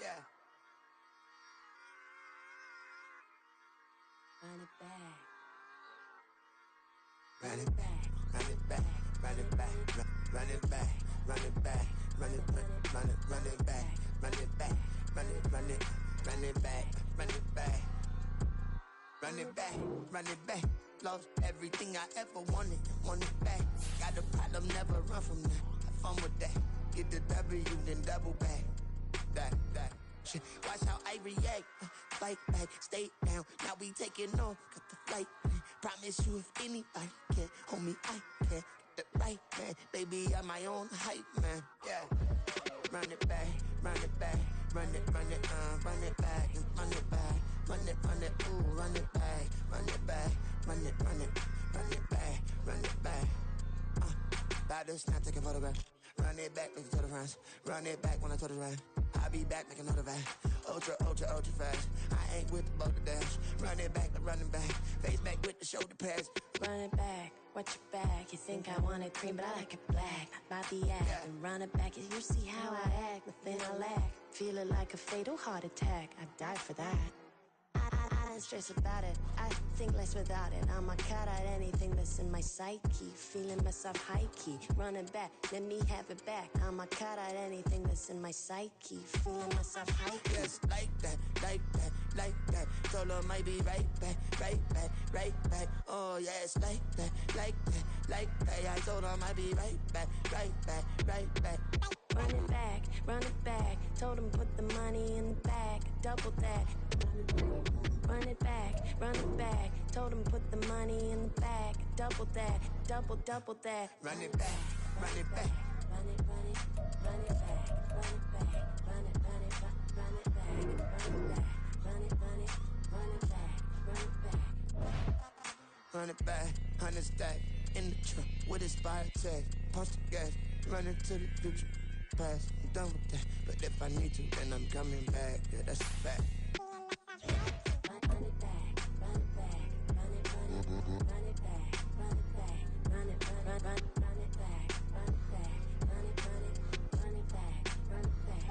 Yeah. Run it back. Run it back, run it back, run it back, run it back, run it back, run it back, run it back, run it back, run it back, run it back, run it back, run it back. Lost everything I ever wanted, want it back. Got a problem, never run from that. Have fun with that. Get the W, then double back. That. Shit. Watch how I react. Fight back, stay down. Now we taking off, got the flight. Promise you if anybody can, homie, I can. Get the right man, baby, I'm my own hype man. Yeah. Run it back, run it back, run it back, run it back, run it, ooh, run it back, run it back, run it back, run it back. About to snap, take a photograph. Run it back, make it to the front. Run it back when I told it right. I'll be back, make another back. Ultra fast. I ain't with the boat to dash. Run it back, I'm running back. Face back with the shoulder pads. Run it back, watch your back. You think I want it cream, but I like it black. About the act, Yeah. and run it back. You see how I act, nothing I lack. Feel it like a fatal heart attack. I'd die for that. I don't stress about it, I think less without it. I'ma cut out anything that's in my psyche. Feeling myself high-key, running back, let me have it back. I'ma cut out anything that's in my psyche. Feeling myself high-key. Yes, like that, like that, like that. Told her might be right back, right back, right back. Oh yes, like that, like that, like that. I told her might be right back, right back, right back. Run it back, run it back. Told him put the money in the bag, double that. Run it back, run it back. Told him put the money in the bag, double that, double that. Run it back, run it back. Run it back, run it back, run it back, run it back, run it back, run it back, run it back. Run it back, 100 stack in the truck with his fire tag. Punch the gas, running to the future. Past, I'm done with that. But if I need to, then I'm coming back. Yeah, that's a fact. Run it back, run it back, run it back, run it back, run it back, run it back, run it back, run it back, run it back, run it back.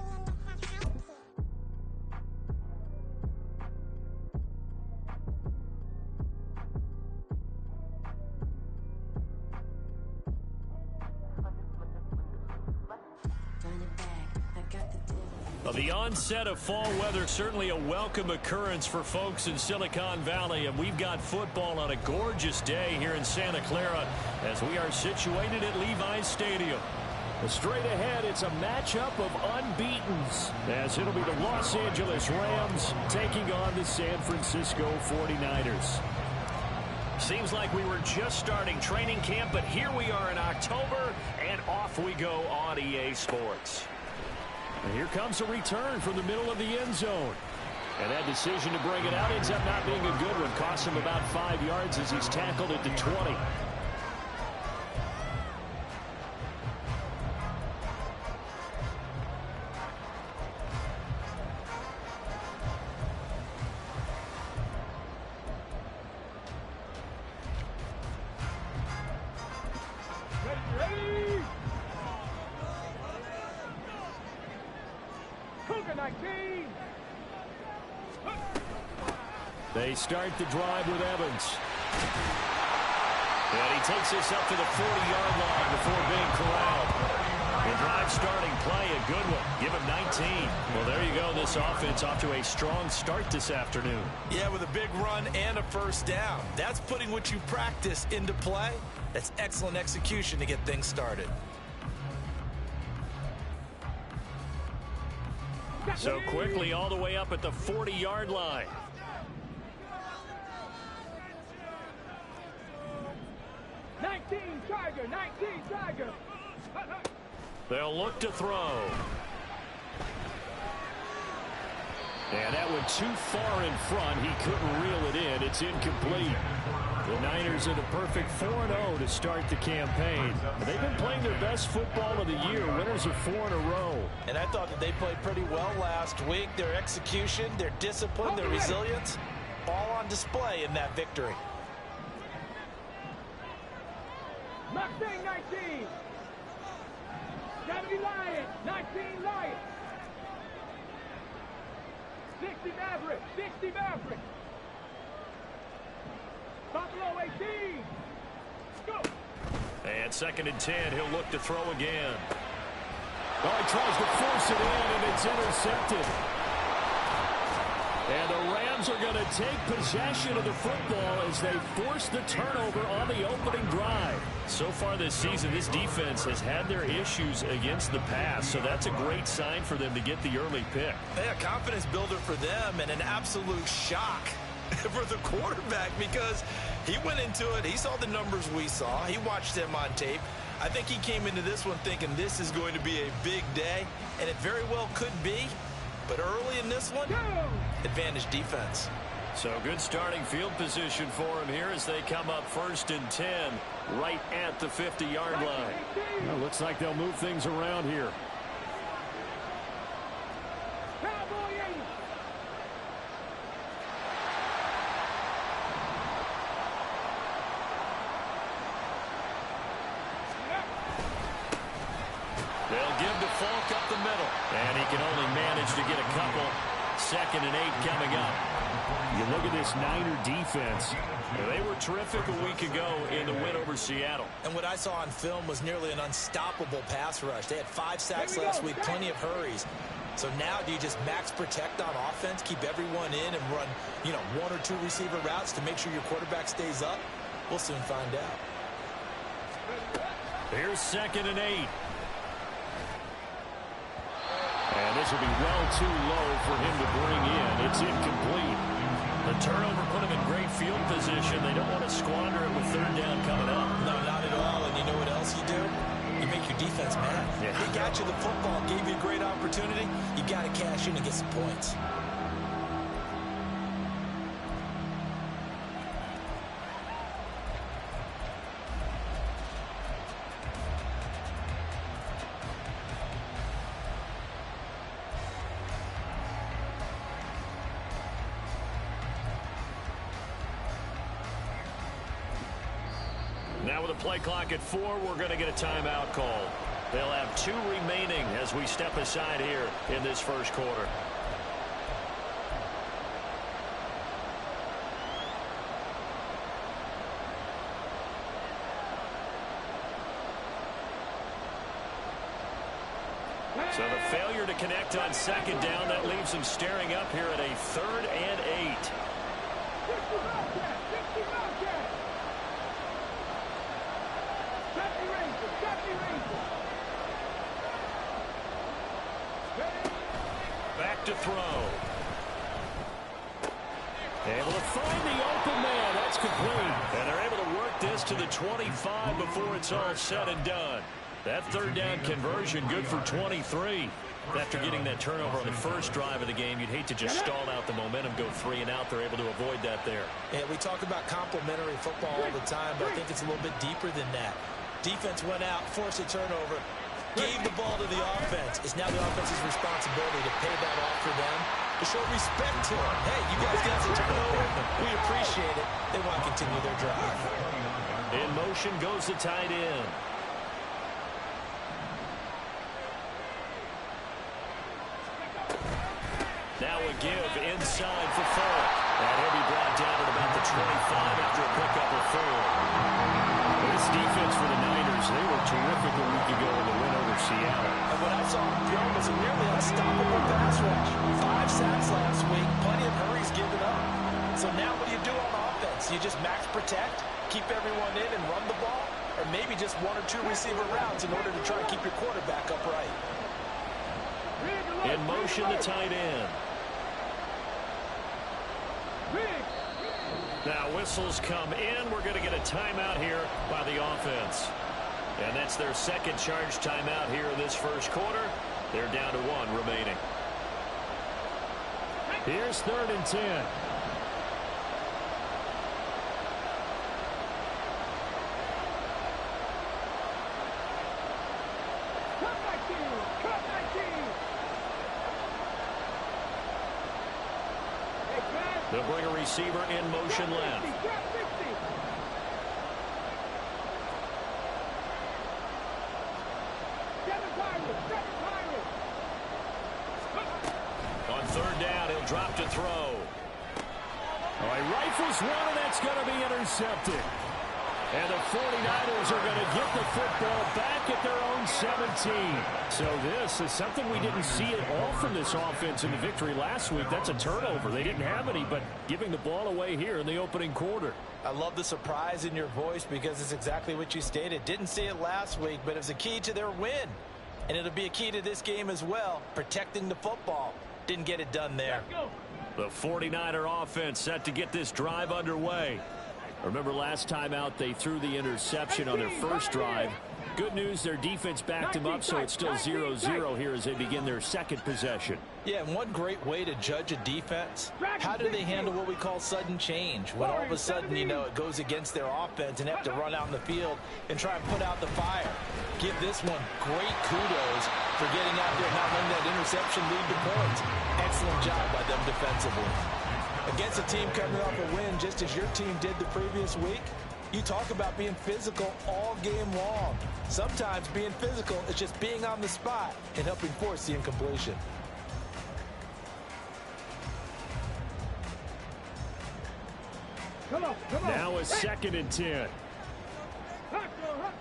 Well, the onset of fall weather, certainly a welcome occurrence for folks in Silicon Valley, and we've got football on a gorgeous day here in Santa Clara as we are situated at Levi's Stadium. Straight ahead, it's a matchup of unbeatens, as it'll be the Los Angeles Rams taking on the San Francisco 49ers. Seems like we were just starting training camp, but here we are in October, and off we go on EA Sports. And here comes a return from the middle of the end zone. And that decision to bring it out ends up not being a good one. Costs him about 5 yards as he's tackled at the 20. They start the drive with Evans. And he takes this up to the 40-yard line before being corralled. The drive starting play, a good one. Give him 19. Well, there you go. This offense off to a strong start this afternoon. Yeah, with a big run and a first down. That's putting what you practice into play. That's excellent execution to get things started. So quickly all the way up at the 40-yard line. Tiger. They'll look to throw. And that went too far in front. He couldn't reel it in. It's incomplete. The Niners are the perfect 4-0 to start the campaign. They've been playing their best football of the year. Winners of 4 in a row. And I thought that they played pretty well last week. Their execution, their discipline, their resilience, all on display in that victory. Mustang 19. Gotta be Lion. 19 Lion. 60 Maverick. 60 Maverick. Buffalo 18. Go. And 2nd and 10. He'll look to throw again. Well, he tries to force it in, and it's intercepted. And the Rams are going to take possession of the football as they force the turnover on the opening drive. So far this season, this defense has had their issues against the pass, so that's a great sign for them to get the early pick. Yeah, confidence builder for them and an absolute shock for the quarterback because he went into it. He saw the numbers we saw. He watched them on tape. I think he came into this one thinking this is going to be a big day, and it very well could be. But early in this one, advantage defense. So good starting field position for him here as they come up 1st and 10 right at the 50-yard line. Well, looks like they'll move things around here. Cowboy 80. They'll give to Falk up the middle. And he can only manage to get a couple. 2nd and 8 coming up. You look at this Niner defense. They were terrific a week ago in the win over Seattle. And what I saw on film was nearly an unstoppable pass rush. They had 5 sacks last week, plenty of hurries. So now do you just max protect on offense, keep everyone in and run, 1 or 2 receiver routes to make sure your quarterback stays up? We'll soon find out. Here's 2nd and 8. And this will be well too low for him to bring in. It's incomplete. The turnover put him in great field position. They don't want to squander it with 3rd down coming up. No, not at all. And you know what else you do? You make your defense mad. Yeah. They got you the football, gave you a great opportunity. You got to cash in and get some points. Now with a play clock at 4, we're going to get a timeout call. They'll have 2 remaining as we step aside here in this first quarter. So the failure to connect on 2nd down, that leaves them staring up here at a 3rd and 8. 60 Wildcat. 60 Wildcat. 70 Rangers. 70 Rangers. Back to throw. Able to find the open man. That's complete. And they're able to work this to the 25 before it's all said and done. That 3rd down conversion good for 23. After getting that turnover on the first drive of the game, you'd hate to just stall out the momentum, go 3 and out. They're able to avoid that there. Yeah, we talk about complementary football all the time, but I think it's a little bit deeper than that. Defense went out, forced a turnover, gave the ball to the offense. It's now the offense's responsibility to pay that off for them, to show respect to them. Hey, you guys got the turnover. We appreciate it. They want to continue their drive. In motion goes the tight end. Now a give inside for Falk. And he'll be brought down at about the 25 after a pickup of 4. This defense for the Niners, they were terrific a week ago in the win over Seattle. And what I saw on film was a nearly unstoppable pass rush. 5 sacks last week, plenty of hurries given up. So now what do you do on offense? You just max protect, keep everyone in and run the ball? Or maybe just 1 or 2 receiver routes in order to try and keep your quarterback upright? In motion, the tight end. Now whistles come in. We're going to get a timeout here by the offense. And that's their 2nd charge timeout here in this first quarter. They're down to 1 remaining. Here's 3rd and 10. They'll bring a receiver in motion left. On Third down, he'll drop to throw. All right, rifles one, and that's going to be intercepted. And the 49ers are going to get the football back at their own 17. So this is something we didn't see at all from this offense in the victory last week. That's a turnover. They didn't have any, but giving the ball away here in the opening quarter. I love the surprise in your voice because it's exactly what you stated. Didn't see it last week, but it was a key to their win. And it'll be a key to this game as well, protecting the football. Didn't get it done there. The 49er offense set to get this drive underway. Remember last time out they threw the interception on their first drive. Good news, their defense backed them up, so it's still 0-0 here as they begin their second possession. Yeah, and one great way to judge a defense, how do they handle what we call sudden change? When all of a sudden, you know, it goes against their offense and have to run out in the field and try and put out the fire. Give this one great kudos for getting out there and not letting that interception lead to points. Excellent job by them defensively. Against a team coming off a win just as your team did the previous week, you talk about being physical all game long. Sometimes being physical is just being on the spot and helping force the incompletion. Come on. Now a 2nd and 10. Hot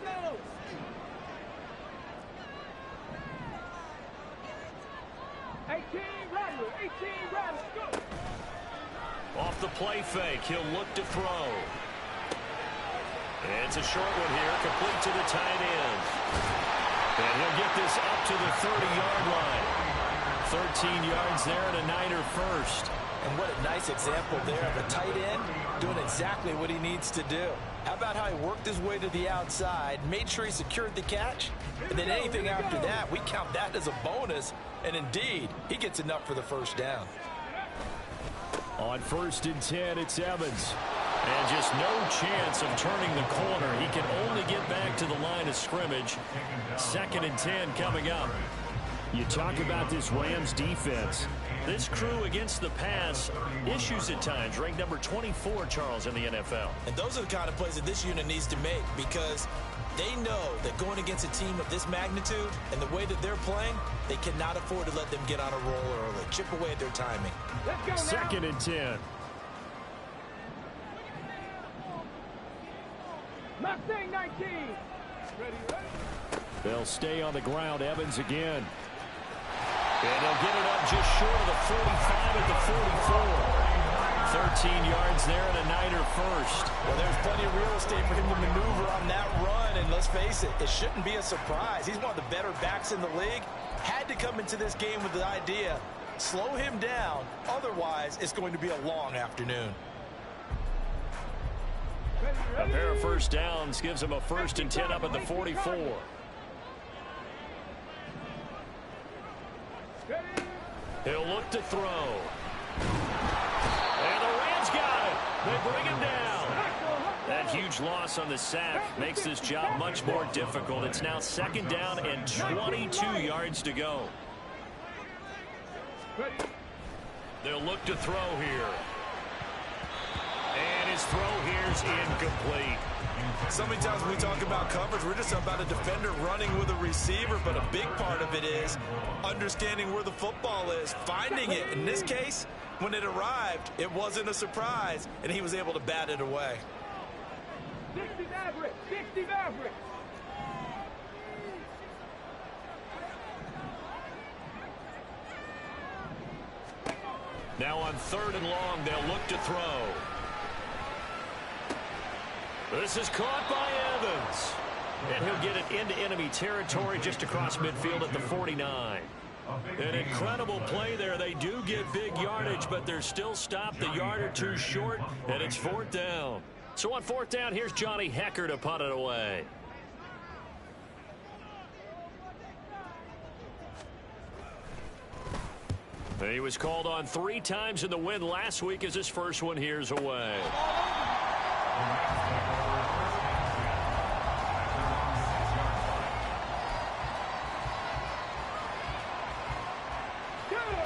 go. 18 rattle, go. Off the play fake, he'll look to throw. And it's a short one here, complete to the tight end. And he'll get this up to the 30-yard line. 13 yards there and a Niner first. And what a nice example there of a tight end doing exactly what he needs to do. How about how he worked his way to the outside, made sure he secured the catch, and then anything after that, we count that as a bonus. And indeed, he gets enough for the first down. On 1st and 10, it's Evans. And just no chance of turning the corner. He can only get back to the line of scrimmage. 2nd and 10 coming up. You talk about this Rams defense. This crew against the pass, issues at times. Ranked number 24, Charles, in the NFL. And those are the kind of plays that this unit needs to make because they know that going against a team of this magnitude and the way that they're playing, they cannot afford to let them get on a roll early. Chip away at their timing. 2nd and 10. Mustang 19. Ready. They'll stay on the ground. Evans again. And they'll get it up just short of the 45 at the 44. 13 yards there and a Niner first. Well, there's plenty of real estate for him to maneuver on that run. And let's face it, it shouldn't be a surprise. He's one of the better backs in the league. Had to come into this game with the idea, slow him down. Otherwise, it's going to be a long afternoon. A pair of first downs gives him a 1st and 10 up at the 44. He'll look to throw. And the Rams got it. They bring him down. That huge loss on the sack makes this job much more difficult. It's now 2nd down and 22 yards to go. They'll look to throw here. And his throw here's incomplete. So many times when we talk about coverage, we're just about a defender running with a receiver, but a big part of it is understanding where the football is, finding it. In this case, when it arrived, it wasn't a surprise, and he was able to bat it away. 60 Maverick, 60 Maverick. Now on 3rd and long, they'll look to throw. This is caught by Evans. And he'll get it into enemy territory just across midfield at the 49. An incredible play there. They do get big yardage, but they're still stopped a yard or two short, and it's 4th down. So on 4th down, here's Johnny Hecker to punt it away. He was called on 3 times in the win last week as his first one here's away.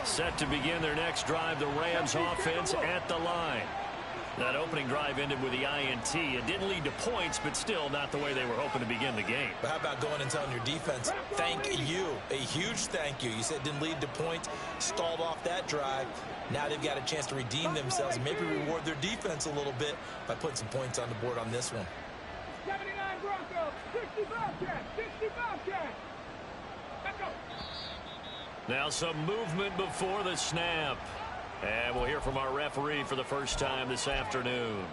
Set to begin their next drive, the Rams offense at the line. That opening drive ended with the INT. It didn't lead to points, but still not the way they were hoping to begin the game. But how about going and telling your defense, thank you, a huge thank you. You said it didn't lead to points, stalled off that drive. Now they've got a chance to redeem themselves and maybe reward their defense a little bit by putting some points on the board on this one. 79 Broncos, 65 Cats, 65 Cats. Let's go. Now some movement before the snap. And we'll hear from our referee for the first time this afternoon.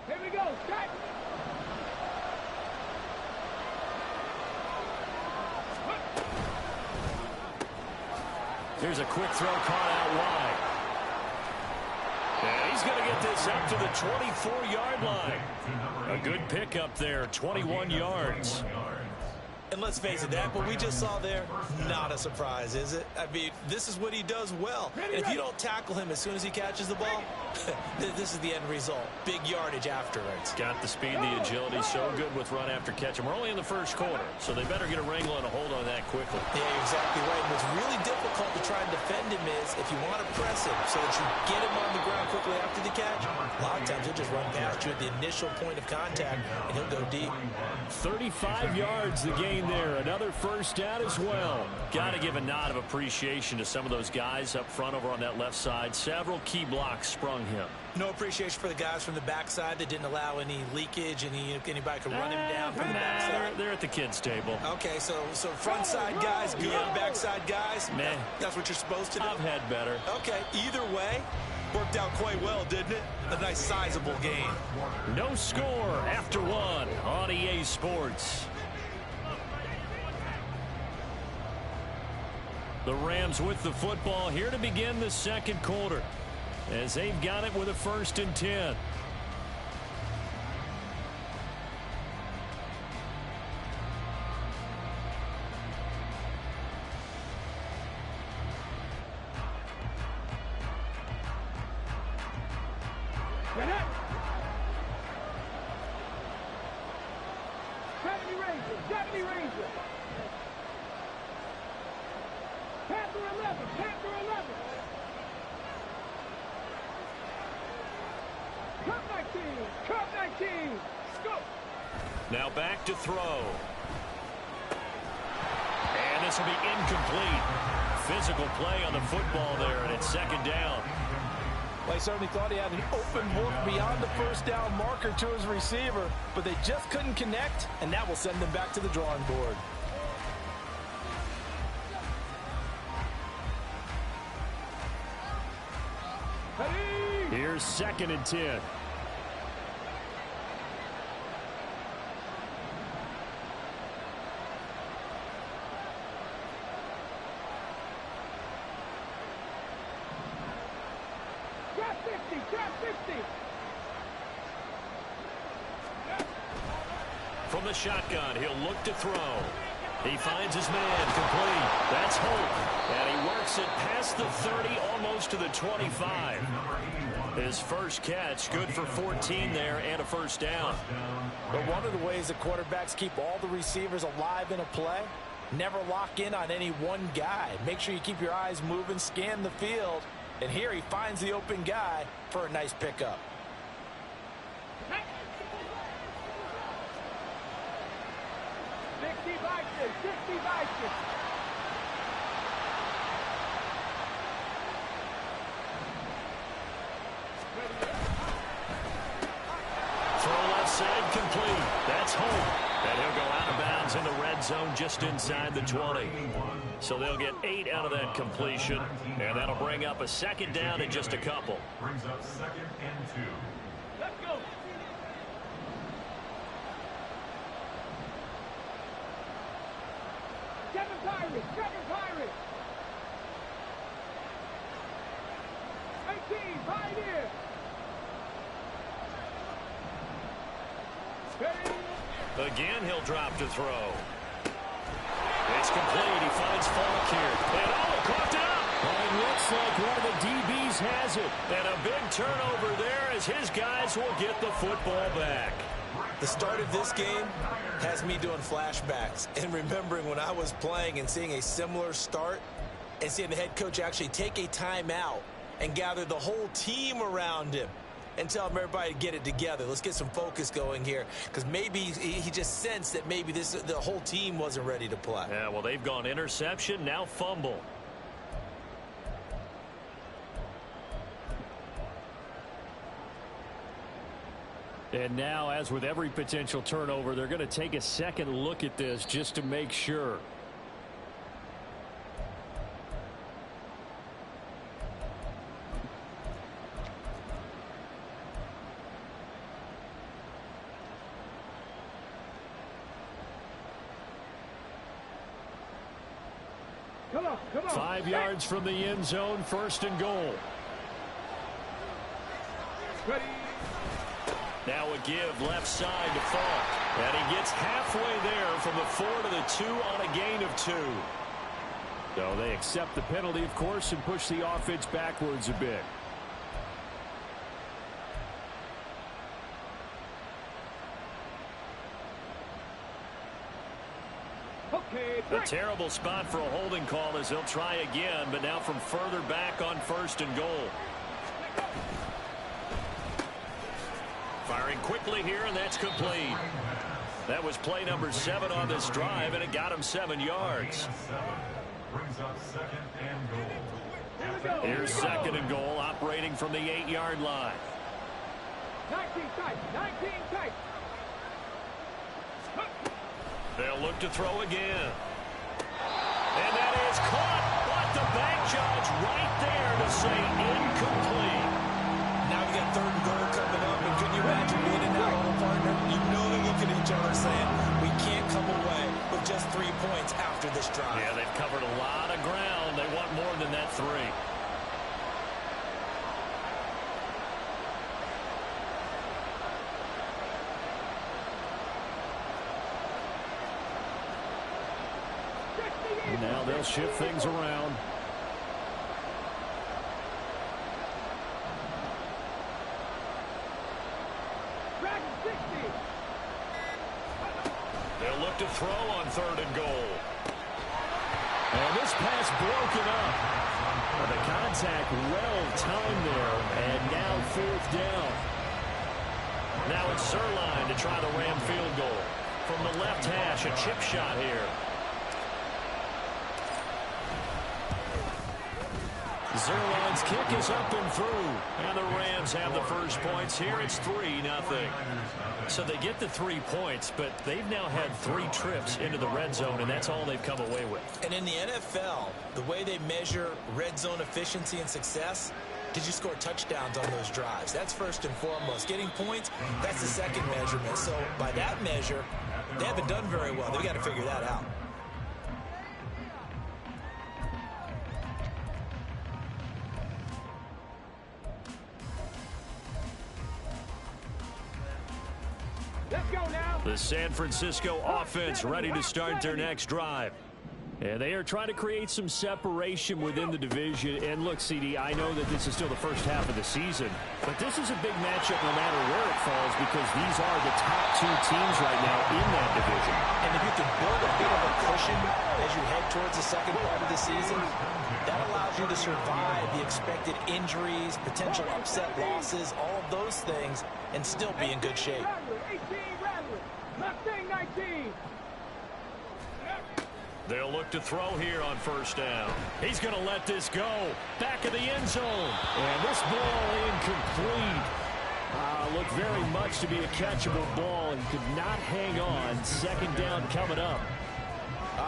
Here we go, Scott. Here's a quick throw caught out wide. And he's going to get this up to the 24-yard line. A good pickup there, 21 yards. And let's face it, that what we just saw there, not a surprise, is it? I mean, this is what he does well. And if you don't tackle him as soon as he catches the ball, this is the end result. Big yardage afterwards. Got the speed, the agility, so good with run after catch. And we're only in the first quarter, so they better get a wrangle and a hold on that quickly. Yeah, you're exactly right. And what's really difficult to try and defend him is if you want to press him so that you get him on the ground quickly after the catch, a lot of times he'll just run past you at the initial point of contact, and he'll go deep. 35 yards the gain there. Another first down as well. Got to give a nod of appreciation to some of those guys up front over on that left side. Several key blocks sprung him. No appreciation for the guys from the backside that didn't allow any leakage, and anybody could run him down from the backside. They're at the kids' table. Okay, so front side guys good, backside guys, man, that's what you're supposed to do. I've had better. Okay, either way, worked out quite well, didn't it? A nice sizable gain. No score after one on EA Sports. The Rams with the football here to begin the second quarter, as they've got it with a 1st and 10. Get up. 70 Rangers, 70 Rangers. Panther 11, Panther 11. Cup 19, Cup 19. Let's go. Now back to throw. And this will be incomplete. Physical play on the football there, and it's 2nd down. Well, he certainly thought he had an open look beyond the first down marker to his receiver, but they just couldn't connect, and that will send them back to the drawing board. Here's 2nd and 10. Grab 60, grab 60. From the shotgun, he'll look to throw. He finds his man, complete. That's Holt. And he works it past the 30, almost to the 25. His first catch, good for 14 there and a 1st down. But one of the ways that quarterbacks keep all the receivers alive in a play, never lock in on any one guy. Make sure you keep your eyes moving, scan the field. And here he finds the open guy for a nice pickup. Throw left side complete. That's Holt. And he'll go out of bounds in the red zone just inside the 20. So they'll get 8 out of that completion. And that'll bring up a 2nd down in just a couple. Brings up 2nd and 2. Let's go. Kevin Pirates, Kevin Pirates. 18, Pioneer. Again, he'll drop to throw. It's complete. He finds Falk here. And coughed it up. Well, it looks like one of the DBs has it. And a big turnover there as his guys will get the football back. The start of this game has me doing flashbacks and remembering when I was playing and seeing a similar start and seeing the head coach actually take a timeout and gather the whole team around him and tell him everybody to get it together. Let's get some focus going here, because maybe he just sensed that maybe the whole team wasn't ready to play. Yeah, well, they've gone interception, now fumble. And now, as with every potential turnover, they're going to take a second look at this just to make sure. Come on. 5 yards from the end zone, 1st and goal. Ready. Now a give left side to Falk. And he gets halfway there from the 4 to the 2 on a gain of 2. So they accept the penalty, of course, and push the offense backwards a bit. A terrible spot for a holding call as they'll try again, but now from further back on 1st and goal. Firing quickly here, and that's complete. That was play number 7 on this drive, and it got him 7 yards. Brings up 2nd and goal. Here's 2nd and goal, operating from the 8-yard line. 19 tight. They'll look to throw again. And that is caught. But the bank judge right there to say incomplete. Now we got 3rd and goal coming up, and can you imagine being in that little partner? You know they look at each other saying, we can't come away with just 3 points after this drive. Yeah, they've covered a lot of ground. They want more than that 3. Now they'll shift things around. They'll look to throw on 3rd and goal. And this pass broken up. The contact well timed there. And now 4th down. Now it's Zerline to try the Ram field goal. From the left hash, a chip shot here. Zerline's kick is up and through. And the Rams have the first points here. It's 3-0. So they get the 3 points, but they've now had 3 trips into the red zone, and that's all they've come away with. And in the NFL, the way they measure red zone efficiency and success, did you score touchdowns on those drives? That's first and foremost. Getting points, that's the second measurement. So by that measure, they haven't done very well. They've got to figure that out. The San Francisco offense ready to start their next drive. And they are trying to create some separation within the division. And look, CD, I know that this is still the first half of the season, but this is a big matchup no matter where it falls, because these are the top 2 teams right now in that division. And if you can build a bit of a cushion as you head towards the second part of the season, that allows you to survive the expected injuries, potential upset losses, all of those things, and still be in good shape. 19. They'll look to throw here on 1st down. He's going to let this go. Back of the end zone. And this ball incomplete. Looked very much to be a catchable ball and could not hang on. 2nd down coming up.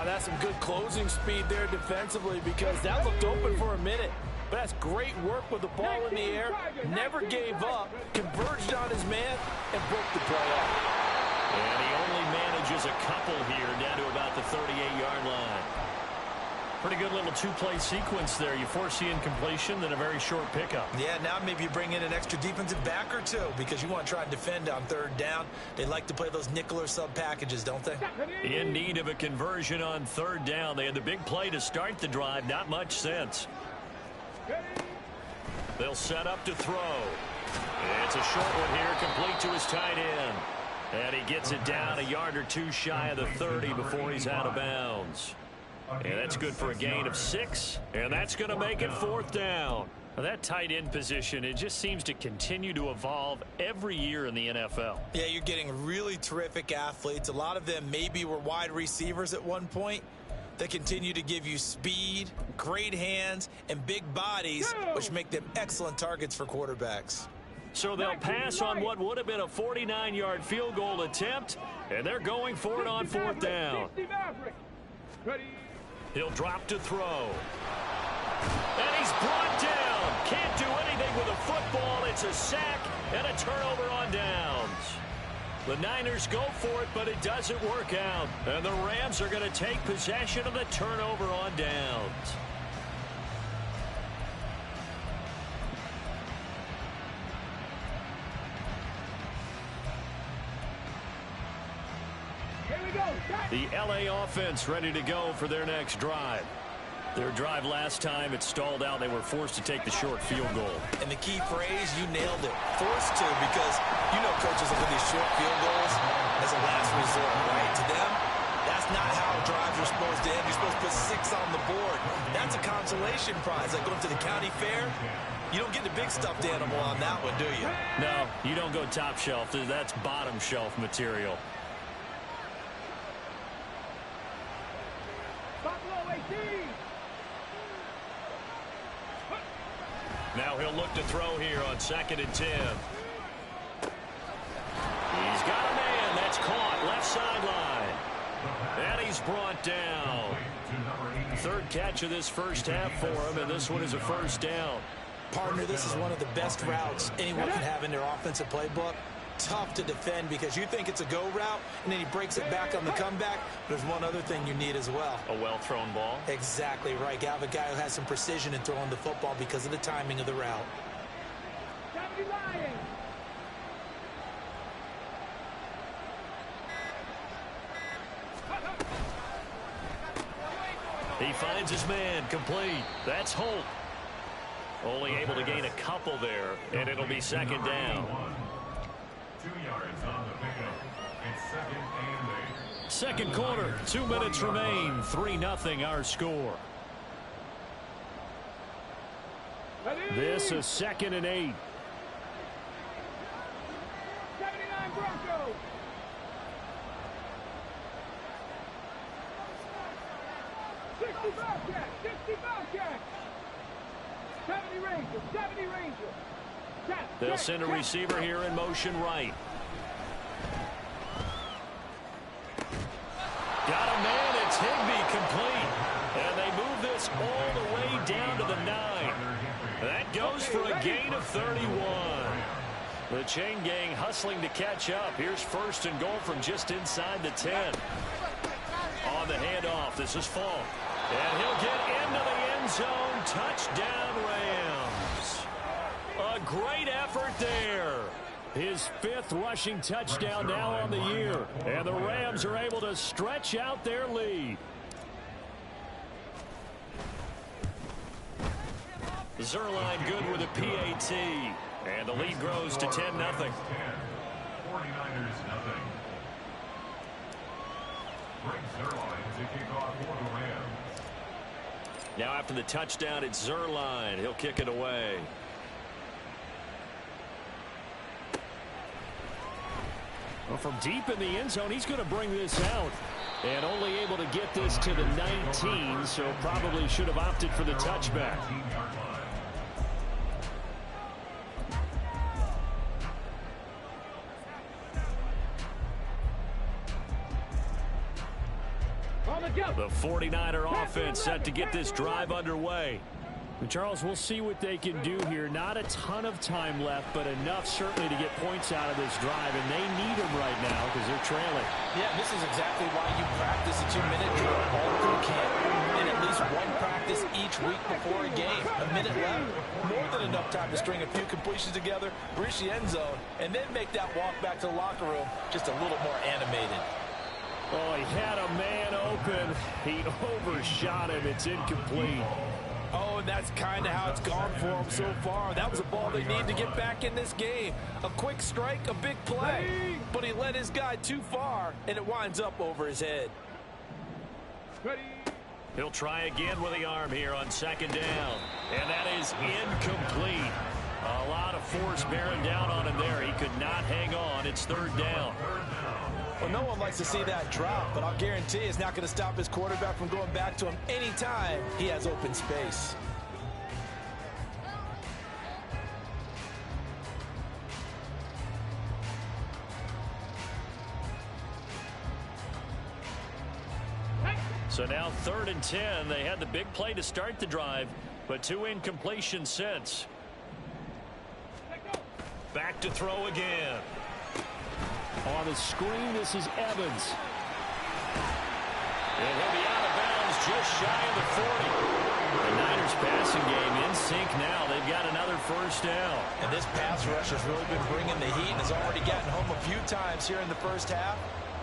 That's some good closing speed there defensively, because that looked open for a minute. But that's great work with the ball in the air. Never gave up. Converged on his man and broke the play up. And he only manages a couple here down to about the 38-yard line. Pretty good little two-play sequence there. You force the incompletion, then a very short pickup. Yeah, now maybe you bring in an extra defensive back or two because you want to try and defend on third down. They like to play those nickel or sub packages, don't they? In need of a conversion on third down. They had the big play to start the drive. Not much sense. They'll set up to throw. It's a short one here, complete to his tight end. And he gets it down a yard or two shy of the 30 before he's out of bounds. And that's good for a gain of 6. And that's going to make it fourth down. Now that tight end position, it just seems to continue to evolve every year in the NFL. Yeah, you're getting really terrific athletes. A lot of them maybe were wide receivers at one point. They continue to give you speed, great hands, and big bodies, which make them excellent targets for quarterbacks. So they'll pass on what would have been a 49-yard field goal attempt, and they're going for it on fourth down. He'll drop to throw. And he's brought down. Can't do anything with a football. It's a sack and a turnover on downs. The Niners go for it, but it doesn't work out. And the Rams are going to take possession of the turnover on downs. The LA offense ready to go for their next drive. Their drive last time, it stalled out. They were forced to take the short field goal. And the key phrase, you nailed it. Forced to, because you know coaches look at these short field goals as a last resort, right? To them, that's not how drives are supposed to end. You're supposed to put 6 on the board. That's a consolation prize. Like going to the county fair, you don't get the big stuffed animal on that one, do you? No, you don't go top shelf. That's bottom shelf material. Now he'll look to throw here on 2nd and 10. He's got a man. That's caught. Left sideline. And he's brought down. 3rd catch of this first half for him, and this one is a first down. Partner, this is one of the best routes anyone can have in their offensive playbook. Tough to defend because you think it's a go route, and then he breaks it back on the comeback. There's one other thing you need as well. A well-thrown ball? Exactly right. You have a guy who has some precision in throwing the football because of the timing of the route. He finds his man, complete. That's Holt. Only able to gain a couple there, and it'll be 2nd down. 2 yards on the pickup. It's 2nd and 8. 2nd quarter, 2 minutes remain. 3-0 our score. This is 2nd and 8. 79 Broncos. 60 Bobcats. 60 Bobcats. 70 Rangers. 70 Rangers. They'll send a receiver here in motion right. Got a man. It's Higbee, complete. And they move this all the way down to the 9. That goes for a gain of 31. The chain gang hustling to catch up. Here's 1st and goal from just inside the 10. On the handoff, this is Falk. And he'll get into the end zone. Touchdown, Rams. A great effort there. His 5th rushing touchdown now on the year. And the Rams are able to stretch out their lead. Zerline good with a PAT. And the lead grows to 10-0. 49ers nothing. Greg Zerline to kick off for the Rams. Now after the touchdown, it's Zerline. He'll kick it away. Well, from deep in the end zone, he's going to bring this out. And only able to get this to the 19, so probably should have opted for the touchback. The 49er offense set to get this drive underway. And Charles, we'll see what they can do here. Not a ton of time left, but enough certainly to get points out of this drive, and they need them right now because they're trailing. Yeah, this is exactly why you practice a 2-minute drill all through camp, and at least one each week before a game. A minute left, more than enough time to string a few completions together, reach the end zone, and then make that walk back to the locker room just a little more animated. Oh, he had a man open. He overshot him. It's incomplete. Oh, and that's kind of how it's gone for him so far. That was a ball they need to get back in this game. A quick strike, a big play. But he led his guy too far, and it winds up over his head. He'll try again with the arm here on second down. And that is incomplete. A lot of force bearing down on him there. He could not hang on. It's third down. Well, no one likes to see that drop, but I'll guarantee it's not going to stop his quarterback from going back to him anytime he has open space. So now 3rd and 10. They had the big play to start the drive, but 2 incompletions since. Back to throw again. On the screen, this is Evans. And he'll be out of bounds just shy of the 40. The Niners passing game in sync now. They've got another first down. And this pass rush has really been bringing the heat and has already gotten home a few times here in the first half.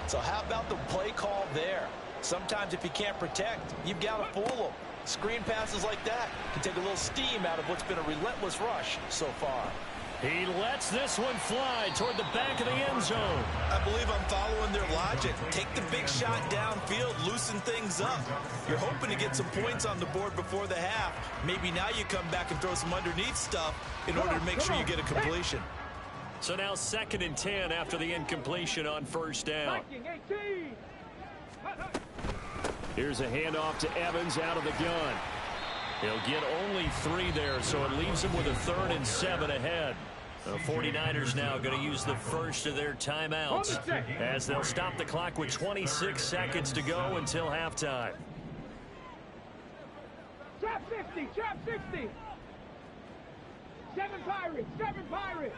So how about the play call there? Sometimes if you can't protect, you've got to fool them. Screen passes like that can take a little steam out of what's been a relentless rush so far. He lets this one fly toward the back of the end zone. I believe I'm following their logic. Take the big shot downfield, loosen things up. You're hoping to get some points on the board before the half. Maybe now you come back and throw some underneath stuff in order to make sure you get a completion. So now 2nd and 10 after the incompletion on first down. Here's a handoff to Evans out of the gun. He'll get only 3 there, so it leaves him with a 3rd and 7 ahead. The 49ers now going to use the first of their timeouts as they'll stop the clock with 26 seconds to go until halftime. Trap 50, trap 60. 7 Pirates.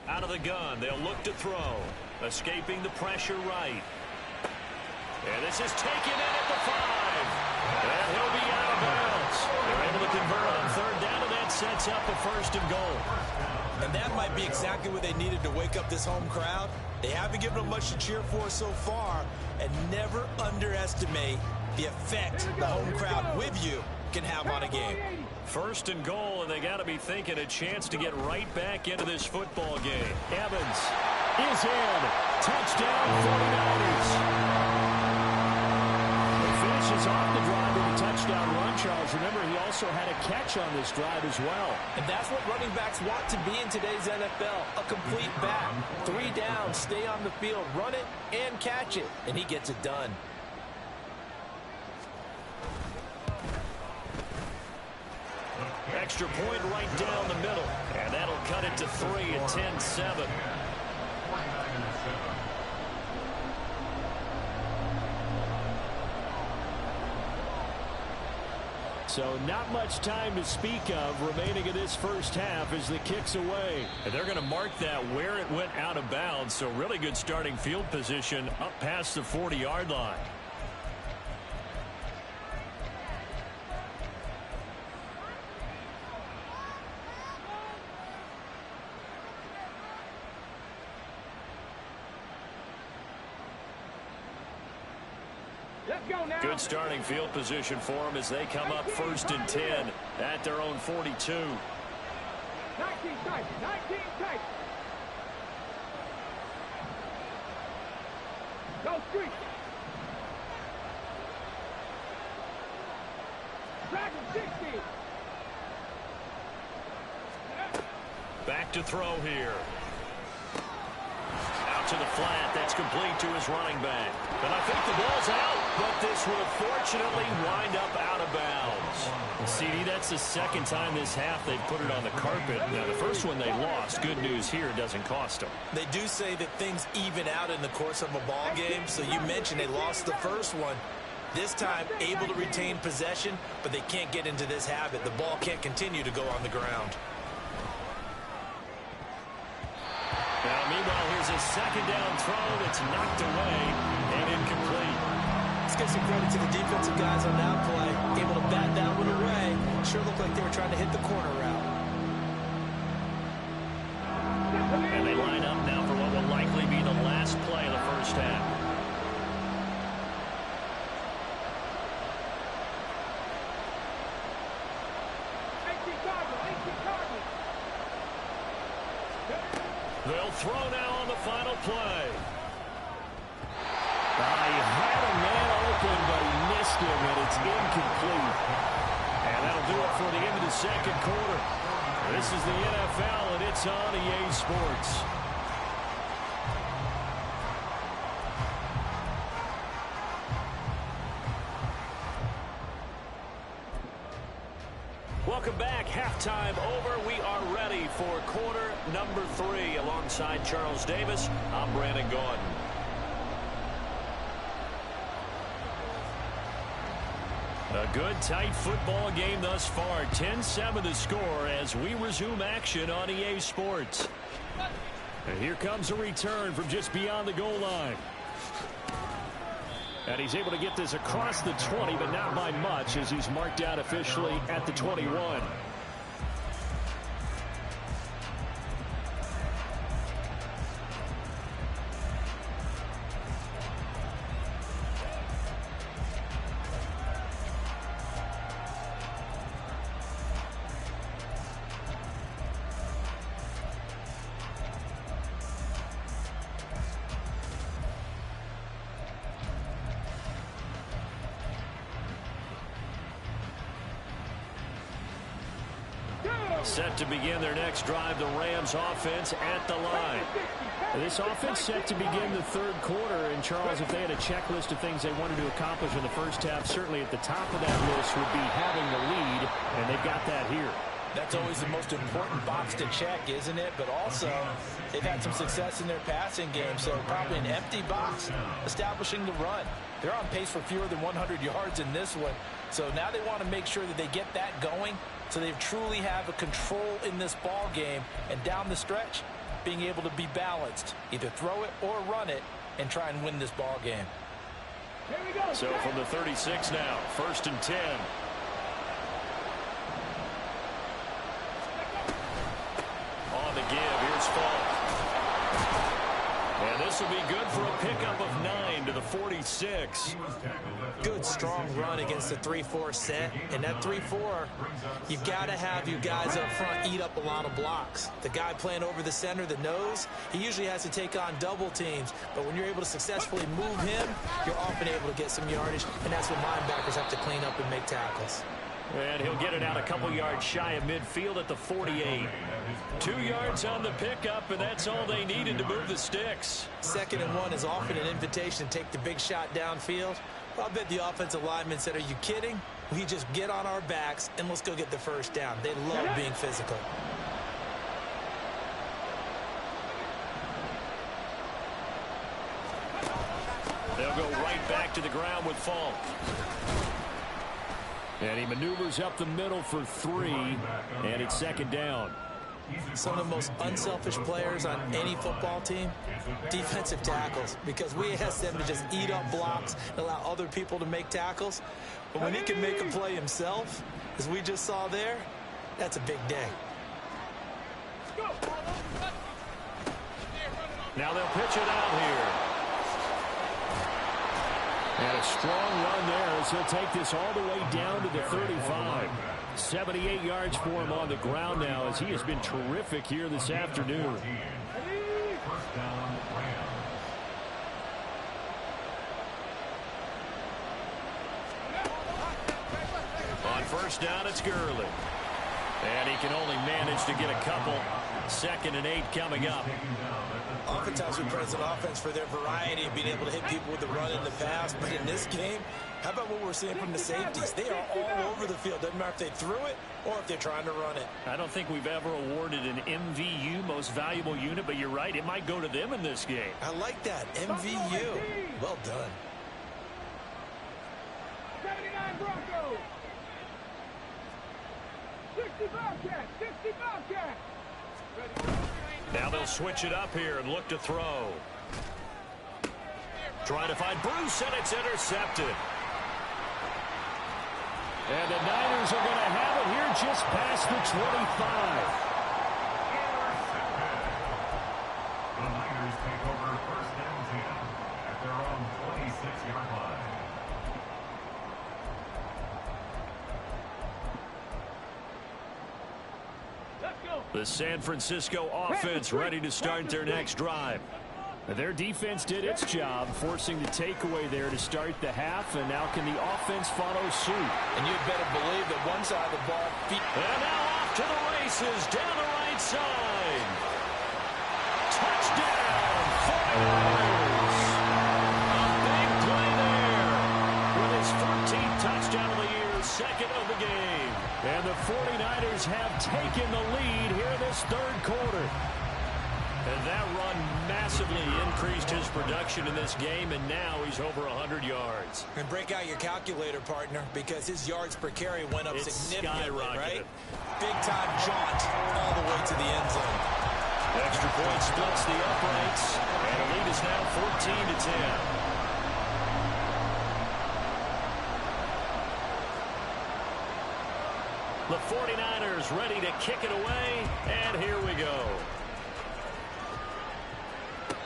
Out of the gun, they'll look to throw. Escaping the pressure right. And this is taken in at the 5. And he'll be out of bounds. They're able to convert on 3rd down, and that sets up a 1st and goal. And that might be exactly what they needed to wake up this home crowd. They haven't given them much to cheer for so far, and never underestimate the effect the home crowd with you can have on a game. 1st and goal, and they got to be thinking a chance to get right back into this football game. Evans is in. Touchdown, 49ers. Finishes off the drive with a touchdown run, Charles. Remember, he also had a catch on this drive as well. And that's what running backs want to be in today's NFL, a complete back. 3 down, stay on the field, run it, and catch it. And he gets it done. Extra point right down the middle. And that'll cut it to 3 at 10-7. So not much time to speak of remaining in this first half as the kick's away. And they're going to mark that where it went out of bounds. So really good starting field position up past the 40-yard line. Good starting field position for them as they come up 1st and 10 at their own 42. 19 tight. Go street. Dragon 60. Back to throw here. Out to the flat. That's complete to his running back. And I think the ball's out, but this will fortunately wind up out of bounds. CD, that's the 2nd time this half they've put it on the carpet. Now, the first one they lost. Good news here, it doesn't cost them. They do say that things even out in the course of a ball game. So you mentioned they lost the first one. This time, able to retain possession, but they can't get into this habit. The ball can't continue to go on the ground. Now, meanwhile, here's a 2nd down throw that's knocked away and incomplete. It's give some credit to the defensive guys on that play. Able to bat that one away. Sure looked like they were trying to hit the corner route. And they line up now for what will likely be the last play of the first half. They'll throw now on the final play. He had a man open, but he missed him, and it's incomplete. And that'll do it for the end of the second quarter. This is the NFL, and it's on EA Sports. Welcome back. Halftime over. We are ready for quarter number 3. Alongside Charles Davis, I'm Brandon Gaudin. A good, tight football game thus far. 10-7 the score as we resume action on EA Sports. And here comes a return from just beyond the goal line. And he's able to get this across the 20, but not by much as he's marked out officially at the 21. Set to begin their next drive, the Rams offense at the line. This offense set to begin the third quarter, and Charles, if they had a checklist of things they wanted to accomplish in the first half, certainly at the top of that list would be having the lead, and they've got that here. That's always the most important box to check, isn't it? But also, they've had some success in their passing game, so probably an empty box establishing the run. They're on pace for fewer than 100 yards in this one, so now they want to make sure that they get that going so they truly have a control in this ball game, and down the stretch, being able to be balanced, either throw it or run it, and try and win this ball game. Here we go. So from the 36 now, 1st and 10. On the give, here's Falk. And this will be good for a pickup of 9 to the 46. Good, strong run against the 3-4 set. And that 3-4, you've got to have you guys up front eat up a lot of blocks. The guy playing over the center, the nose, he usually has to take on double teams. But when you're able to successfully move him, you're often able to get some yardage. And that's what linebackers have to clean up and make tackles. And he'll get it out a couple yards shy of midfield at the 48. 2 yards on the pickup, and that's all they needed to move the sticks. 2nd and 1 is often an invitation to take the big shot downfield. Well, I bet the offensive lineman said, are you kidding? We just get on our backs and let's go get the first down. They love being physical. They'll go right back to the ground with Falk. And he maneuvers up the middle for 3, and it's 2nd down. Some of the most unselfish players on any football team, defensive tackles, because we ask them to just eat up blocks and allow other people to make tackles. But when he can make a play himself, as we just saw there, that's a big day. Now they'll pitch it out here. And a strong run there as he'll take this all the way down to the 35. 78 yards for him on the ground now as he has been terrific here this afternoon. On 1st down, it's Gurley. And he can only manage to get a couple. 2nd and 8 coming up. Oftentimes we praise an offense for their variety of being able to hit people with the run in the pass. But in this game, how about what we're seeing from the safeties? They are all over the field. Doesn't matter if they threw it or if they're trying to run it. I don't think we've ever awarded an MVU, most valuable unit, but you're right. It might go to them in this game. I like that. MVU. Well done. 79 Broncos. 60 Bobcats. 60 Bobcats. Now they'll switch it up here and look to throw. Trying to find Bruce, and it's intercepted. And the Niners are going to have it here just past the 25. The Niners take over first and 10 at their own 26-yard line. The San Francisco offense ready to start their next drive. Their defense did its job, forcing the takeaway there to start the half, and now can the offense follow suit? And you'd better believe that one side of the ball... And now off to the races, down the right side. Touchdown, 49ers. A big play there with his 14th touchdown of the year, second of the game. And the 49ers have taken the lead here in this third quarter. And that run massively increased his production in this game, and now he's over 100 yards. And break out your calculator, partner, because his yards per carry went up significantly, right? Big-time jaunt all the way to the end zone. Extra point splits the uprights, and the lead is now 14-10. The 49ers ready to kick it away, and here we go.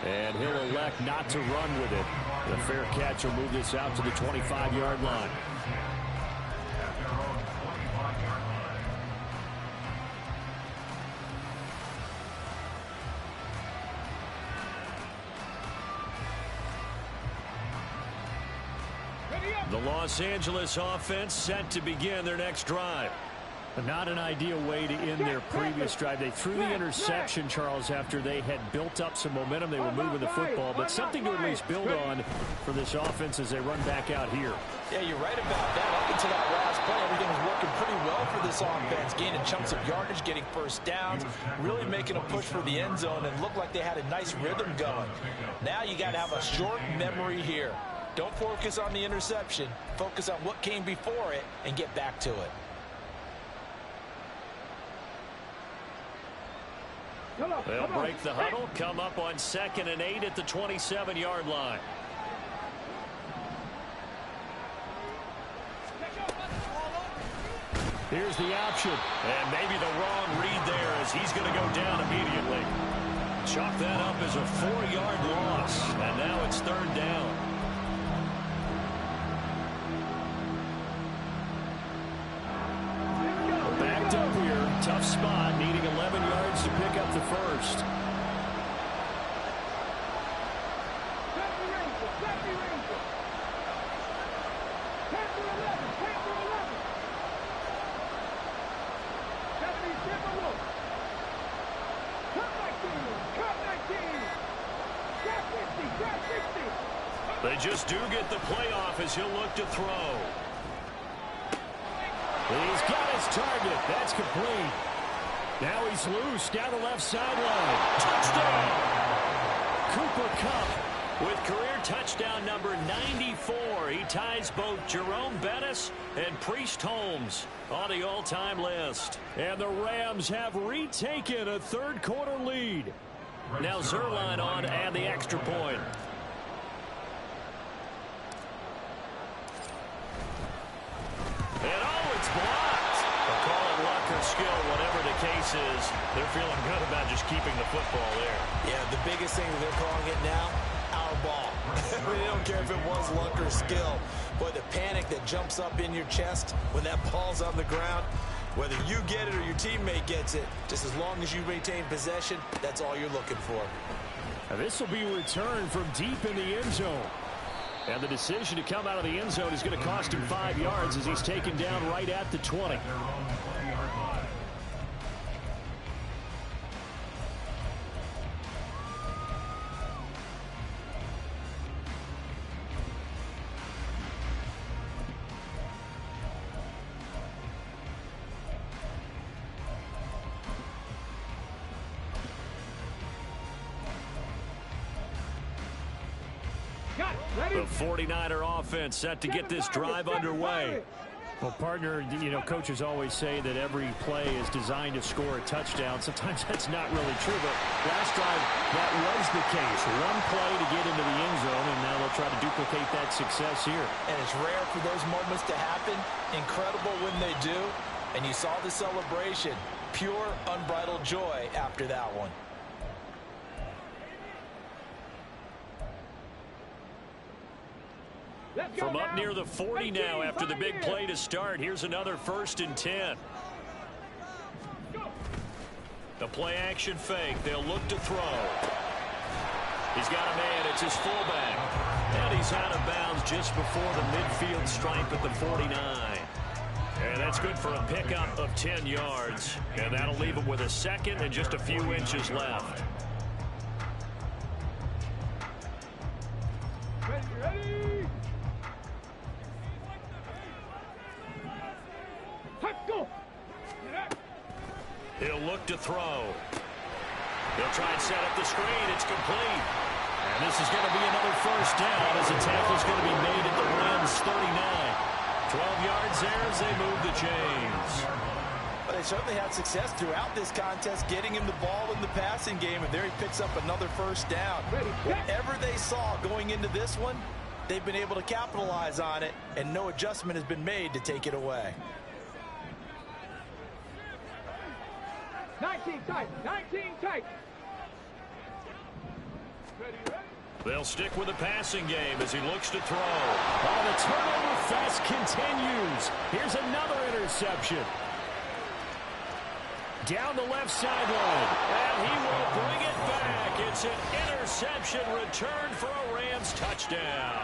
And he'll elect not to run with it. The fair catch will move this out to the 25-yard line. The Los Angeles offense set to begin their next drive. Not an ideal way to end their previous drive. They threw the interception, Charles, after they had built up some momentum. They were moving the football, but something to at least build on for this offense as they run back out here. Yeah, you're right about that. Up until that last play, everything was working pretty well for this offense. Gaining chunks of yardage, getting first downs, really making a push for the end zone, and looked like they had a nice rhythm going. Now you got to have a short memory here. Don't focus on the interception. Focus on what came before it and get back to it. They'll break the huddle, come up on 2nd and 8 at the 27-yard line. Here's the option. And maybe the wrong read there as he's going to go down immediately. Chalk that up as a 4-yard loss, and now it's 3rd down. Backed up here, tough spot, needing 11 yards to pick up the first. They just do get the playoff as he'll look to throw. He's got his target. That's complete. Now he's loose down the left sideline. Touchdown! Cooper Kupp with career touchdown number 94. He ties both Jerome Bettis and Priest Holmes on the all-time list. And the Rams have retaken a third quarter lead. Now Zerline on and the extra point. And oh, it's blocked. They'll call it luck or skill, whatever the case is. They're feeling good about just keeping the football there. Yeah, the biggest thing that they're calling it now, our ball. They don't care if it was luck or skill. Boy, the panic that jumps up in your chest when that ball's on the ground, whether you get it or your teammate gets it, just as long as you maintain possession, that's all you're looking for. Now this will be returned from deep in the end zone. And the decision to come out of the end zone is going to cost him 5 yards as he's taken down right at the 20. The 49er offense set to get this drive underway. Well, partner, coaches always say that every play is designed to score a touchdown. Sometimes that's not really true, but last drive, that was the case. One play to get into the end zone, and now they'll try to duplicate that success here. And it's rare for those moments to happen. Incredible when they do. And you saw the celebration. Pure, unbridled joy after that one. From up near the 40 now after the big play to start. Here's another 1st and 10. The play action fake. They'll look to throw. He's got a man. It's his fullback. And he's out of bounds just before the midfield stripe at the 49. And that's good for a pickup of 10 yards. And that'll leave him with a second and just a few inches left. Ready. Go. He'll look to throw. He'll try and set up the screen. It's complete. And this is going to be another 1st down as the tackle's going to be made at the Rams 39. 12 yards there as they move the chains. But they certainly had success throughout this contest, getting him the ball in the passing game, and there he picks up another 1st down. Whatever they saw going into this one, they've been able to capitalize on it, and no adjustment has been made to take it away. 19 tight. 19 tight. Ready. They'll stick with the passing game as he looks to throw. Oh, the turnover fest continues. Here's another interception. Down the left sideline. And he will bring it back. It's an interception return for a Rams touchdown.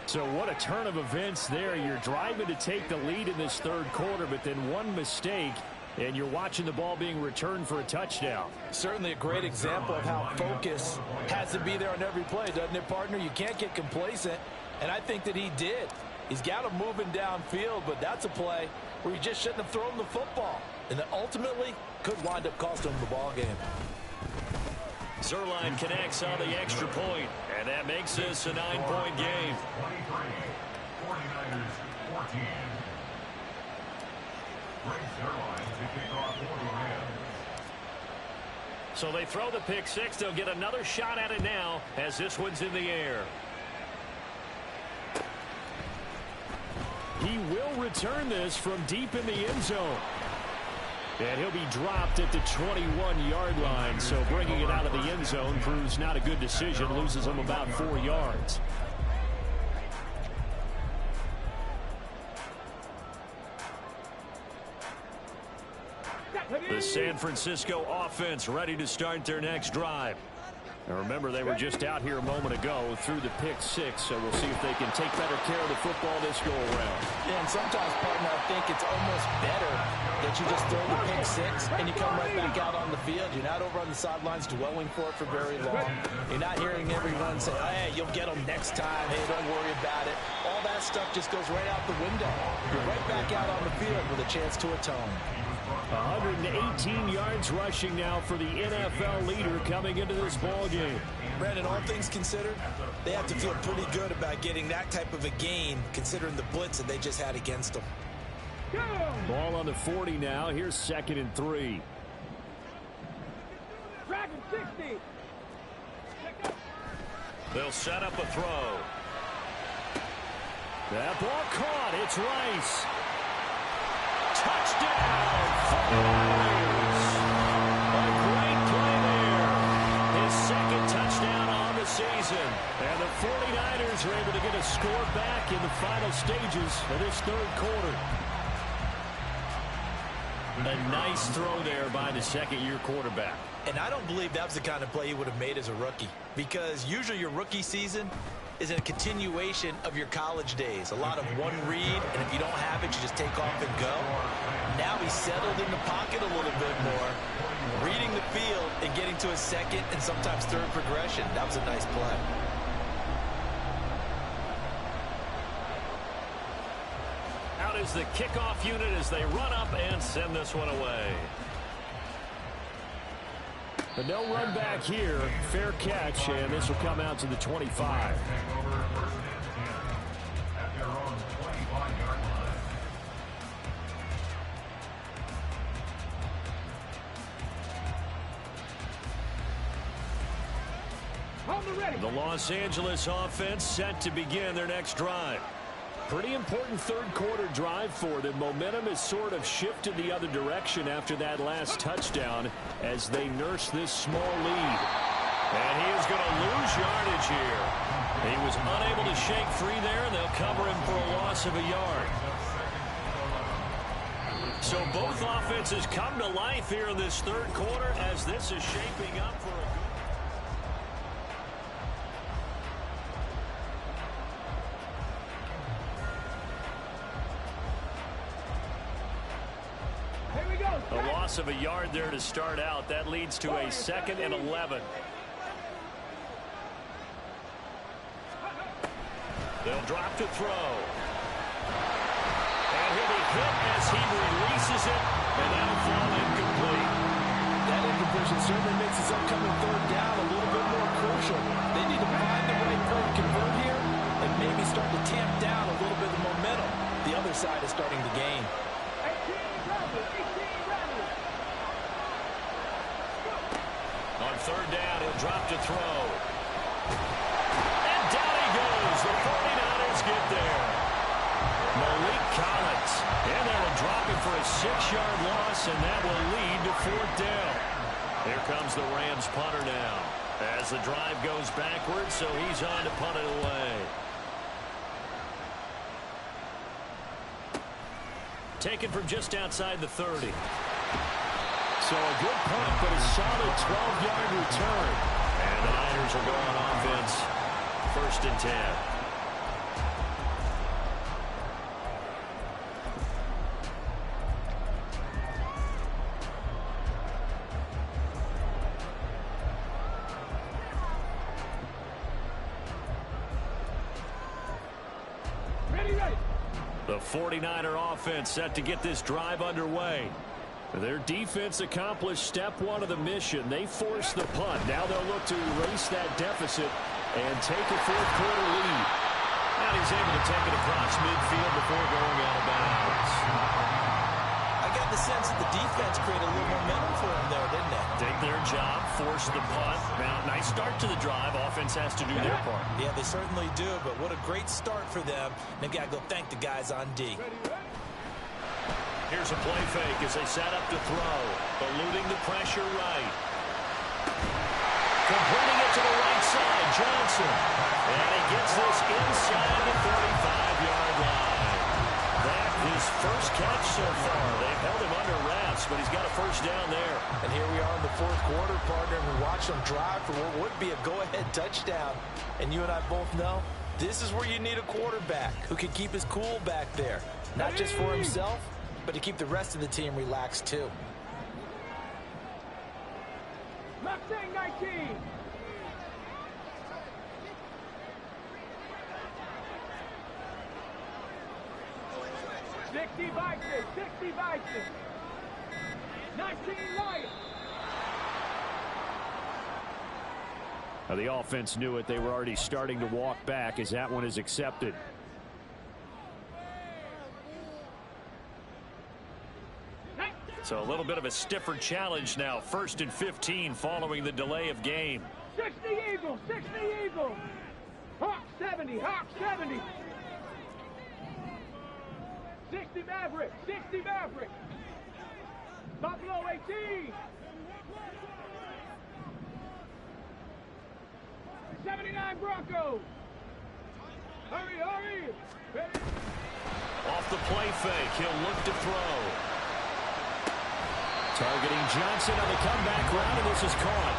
So what a turn of events there. You're driving to take the lead in this 3rd quarter, but then one mistake, and you're watching the ball being returned for a touchdown. Certainly a great example of how focus has to be there on every play, doesn't it, partner? You can't get complacent, and I think that he did. He's got him moving downfield, but that's a play where you just shouldn't have thrown the football, and that ultimately could wind up costing him the ball game. Zerline connects on the extra point, and that makes this a 9-point game. 23, 49ers 14. So they throw the pick 6. They'll get another shot at it now as this one's in the air. He will return this from deep in the end zone. And he'll be dropped at the 21-yard line. So bringing it out of the end zone proves not a good decision. Loses him about 4 yards. The San Francisco offense ready to start their next drive. Now remember, they were just out here a moment ago through the pick 6, so we'll see if they can take better care of the football this go-around. Yeah, and sometimes, partner, I think it's almost better that you just throw the pick 6 and you come right back out on the field. You're not over on the sidelines dwelling for it for very long. You're not hearing everyone say, oh, hey, you'll get them next time. Hey, don't worry about it. All that stuff just goes right out the window. You're right back out on the field with a chance to atone. 118 yards rushing now for the NFL leader coming into this ball game. Brandon, all things considered, they have to feel pretty good about getting that type of a gain considering the blitz that they just had against them. Ball on the 40 now. Here's 2nd and 3. Dragon 60. They'll set up a throw. That ball caught. It's Rice. Touchdown! 49ers! A great play there. His 2nd touchdown on the season. And the 49ers are able to get a score back in the final stages of this 3rd quarter. A nice throw there by the 2nd-year quarterback. And I don't believe that was the kind of play he would have made as a rookie, because usually your rookie season is a continuation of your college days. A lot of one read, and if you don't have it, you just take off and go. Now he's settled in the pocket a little bit more, reading the field and getting to his 2nd and sometimes 3rd progression. That was a nice play. Out is the kickoff unit as they run up and send this one away. But no run back here. Fair catch, and this will come out to the 25. The Los Angeles offense set to begin their next drive. Pretty important third-quarter drive for them. Momentum has sort of shifted the other direction after that last touchdown as they nurse this small lead. And he is going to lose yardage here. He was unable to shake free there, and they'll cover him for a loss of a yard. So both offenses come to life here in this third quarter as this is shaping up for a good... A loss of a yard there to start out. That leads to a 2nd and 11. They'll drop to throw. And he'll be hit as he releases it, and that'll fall incomplete. That incompletion certainly makes this upcoming third down a little bit more crucial. They need to find the right play to convert here and maybe start to tamp down a little bit of momentum. The other side is starting to gain. On third down, he'll drop to throw. And down he goes. The 49ers get there. Malik Collins in there and dropping for a 6-yard loss, and that will lead to 4th down. Here comes the Rams punter now as the drive goes backwards, so he's on to punt it away. Taken from just outside the 30. So a good punt, but a solid 12-yard return. And the Niners will go on offense. 1st and 10. The 49er offense set to get this drive underway. Their defense accomplished step 1 of the mission. They forced the punt. Now they'll look to erase that deficit and take a 4th-quarter lead. And he's able to take it across midfield before going out of bounds. I got the sense that the defense created a little momentum for them there, didn't they? Did their job, force the punt. Now, nice start to the drive. Offense has to do their part. Yeah, they certainly do, but what a great start for them. They've got to go thank the guys on D. Here's a play fake as they set up to throw. Eluding the pressure right. Completing it to the right side, Johnson. And he gets this inside the 35-yard line. That is first catch so far. They've held him under wraps, but he's got a 1st down there. And here we are in the 4th quarter, partner, and we watch them drive for what would be a go-ahead touchdown. And you and I both know this is where you need a quarterback who can keep his cool back there. Not just for himself, but to keep the rest of the team relaxed too. Mustang 19. Sixty Vikings. 19 Lions. Now the offense knew it. They were already starting to walk back as that one is accepted. So a little bit of a stiffer challenge now. 1st and 15 following the delay of game. 60 Eagles. Hawk 70. 60 Maverick. Buffalo 18. 79 Broncos. Hurry. Ready. Off the play fake, he'll look to throw. Targeting Johnson on the comeback round, and this is caught.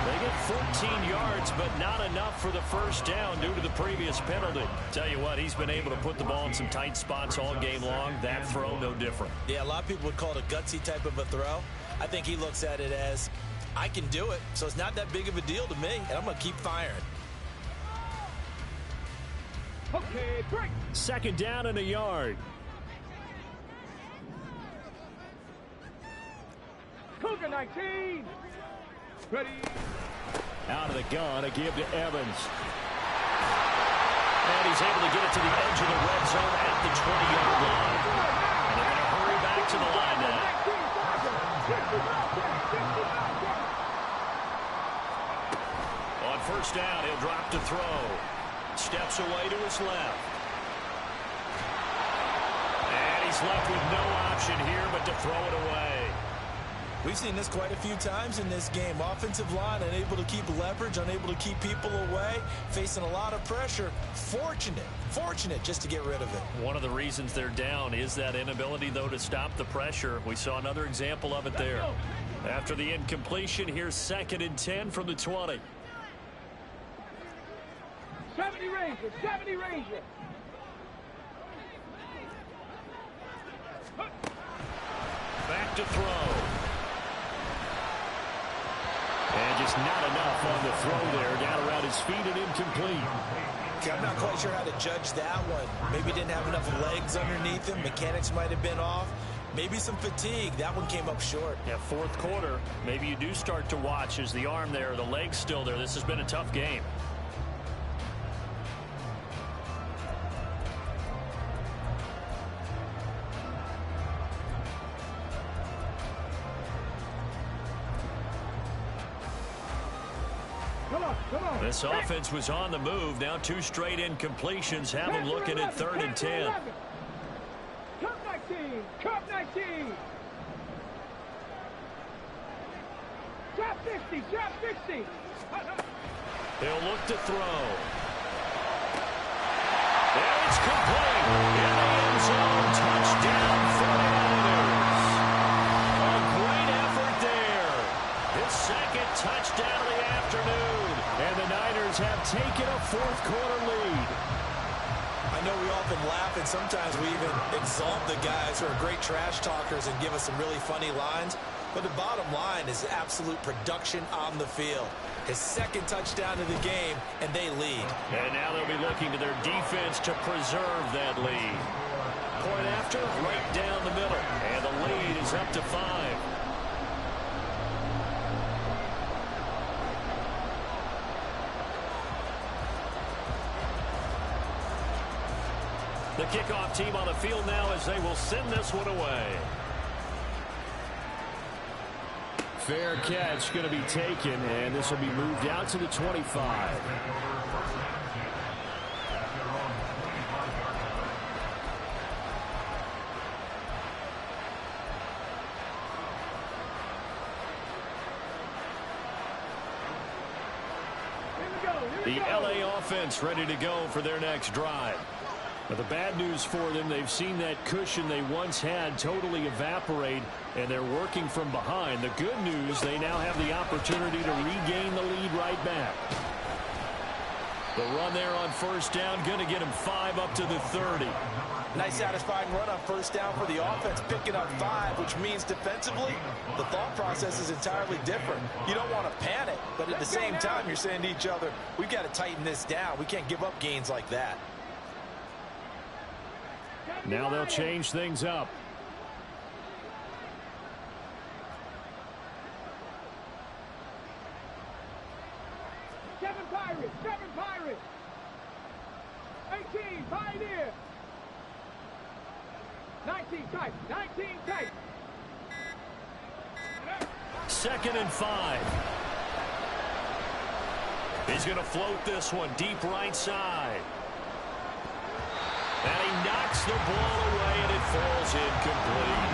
They get 14 yards, but not enough for the 1st down due to the previous penalty. Tell you what, he's been able to put the ball in some tight spots all game long. That throw, no different. Yeah, a lot of people would call it a gutsy type of a throw. I think he looks at it as, I can do it, so it's not that big of a deal to me, and I'm going to keep firing. Okay, break. 2nd down and a yard. Cougar 19. Ready. Out of the gun, a give to Evans. And he's able to get it to the edge of the red zone at the 20-yard line. And they're going to hurry back to the line now. On 1st down, He's left with no option here but to throw it away. We've seen this quite a few times in this game. Offensive line unable to keep leverage, unable to keep people away, facing a lot of pressure. Fortunate just to get rid of it. One of the reasons they're down is that inability, though, to stop the pressure. We saw another example of it there. After the incompletion, here's 2nd and 10 from the 20. 70 Ranger, 70 Ranger. Back to throw. And just not enough on the throw there. Down around his feet and incomplete. I'm not quite sure how to judge that one. Maybe didn't have enough legs underneath him. Mechanics might have been off. Maybe some fatigue. That one came up short. Yeah, 4th quarter. Maybe you do start to watch as the arm there, the leg's still there. This has been a tough game. This offense was on the move. Now 2 straight incompletions have them looking at 3rd and 10. Cup 19, Cup 19. Drop 60, drop 60. He'll look to throw. And it's complete. In the end zone. Touchdown 49ers. A great effort there. His 2nd touchdown of the afternoon. And the Niners have taken a 4th quarter lead. I know we often laugh, and sometimes we even exalt the guys who are great trash talkers and give us some really funny lines. But the bottom line is absolute production on the field. His 2nd touchdown of the game, and they lead. And now they'll be looking to their defense to preserve that lead. Point after, right down the middle. And the lead is up to 5. The kickoff team on the field now as they will send this one away. Fair catch going to be taken, and this will be moved out to the 25. The LA offense ready to go for their next drive. But the bad news for them, they've seen that cushion they once had totally evaporate, and they're working from behind. The good news, they now have the opportunity to regain the lead right back. The run there on 1st down, going to get him 5 up to the 30. Nice satisfying run on 1st down for the offense, picking up 5, which means defensively, the thought process is entirely different. You don't want to panic, but at the same time, you're saying to each other, we've got to tighten this down. We can't give up gains like that. Now they'll change things up. Seven Pirates. 18, Pioneer. 19 tight. 2nd and 5. He's going to float this one deep right side. And he knocks the ball away, and it falls incomplete.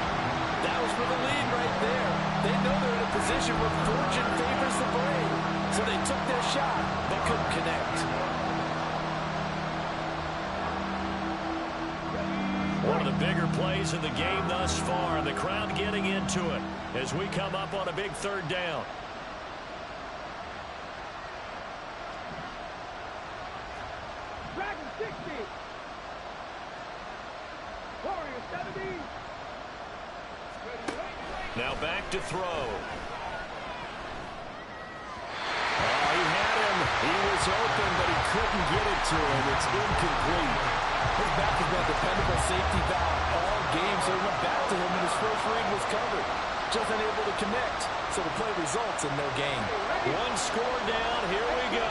That was for the lead right there. They know they're in a position where fortune favors the brave. So they took their shot, but couldn't connect. One of the bigger plays in the game thus far, and the crowd getting into it as we come up on a big 3rd down. Dragon 60. Warrior 70. Now back to throw. He had him. He was open, but he couldn't get it to him. It's incomplete. His back has been a dependable safety valve all game, so he went back to him when his first read was covered. Just unable to connect, so the play results in no gain. 1 score down. Here we go.